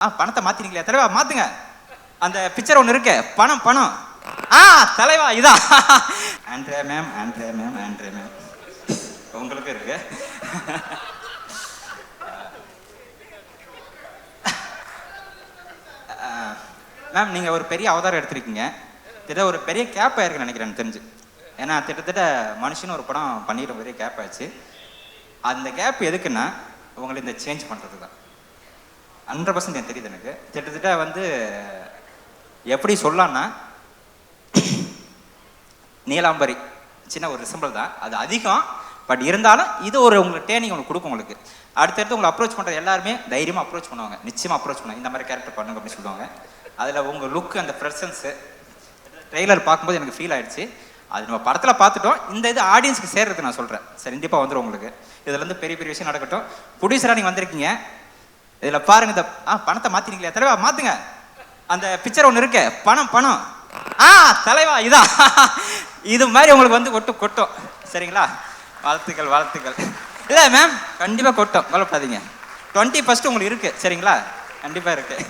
பணத்தை மாத்தினீங்களா தலைவா? மாத்துங்க. அந்த பிக்சர் ஒன்று இருக்கு, பணம் பணம். தலைவா இதான். Andrea ma'am, Andrea ma'am, Andrea ma'am உங்களுக்கு இருக்கு. மேம் நீங்கள் ஒரு பெரிய அவதாரம் எடுத்திருக்கீங்க. திட்ட ஒரு பெரிய கேப் ஆயிருக்குன்னு நினைக்கிறேன் தெரிஞ்சு. ஏன்னா திட்டத்தட்ட மனுஷன் ஒரு படம் பண்ணிடுற பெரிய கேப் ஆயிடுச்சு. அந்த கேப் எதுக்குன்னா உங்களை இந்த சேஞ்ச் பண்ணுறது தான். 100% எனக்கு தெரியுது. எனக்கு திட்டத்தட்ட வந்து எப்படி சொல்லலான்னா, நீலாம்பரி சின்ன ஒரு ரிசம்பிள் தான், அது அதிகம். பட் இருந்தாலும் இது ஒரு உங்களுக்கு ட்ரைனிங் உங்களுக்கு கொடுக்கும். உங்களுக்கு அடுத்தடுத்து உங்களை அப்ரோச் பண்ணுறது எல்லாருமே தைரியமாக அப்ரோச் பண்ணுவாங்க. நிச்சயமாக அப்ரோச் பண்ணுவாங்க, இந்த மாதிரி கேரக்டர் பண்ணுங்க அப்படின்னு சொல்லுவாங்க. அதில் உங்கள் லுக், அந்த ப்ரெசன்ஸு ட்ரெய்லர் பார்க்கும்போது எனக்கு ஃபீல் ஆகிடுச்சு. அது நம்ம படத்தில் பார்த்துட்டோம். இந்த இது ஆடியன்ஸுக்கு சேர்றதுக்கு நான் சொல்கிறேன். சரி, கண்டிப்பாக வந்துடும் உங்களுக்கு. இதுலேருந்து பெரிய பெரிய விஷயம் நடக்கட்டும். ப்ரொடியூசராக நீங்கள் வந்திருக்கீங்க. இதில் பாருங்க, இந்த பணத்தை மாற்றினீங்களா தலைவா? மாற்றுங்க. அந்த பிக்சர் ஒன்று இருக்கு, பணம் பணம். தலைவா இதான். இது மாதிரி உங்களுக்கு வந்து கொட்டும். சரிங்களா? வாழ்த்துக்கள் வாழ்த்துக்கள். இல்லை மேம், கண்டிப்பாக கொட்டும், கவலைப்படாதீங்க. 21 உங்களுக்கு இருக்குது. சரிங்களா? கண்டிப்பாக இருக்குது.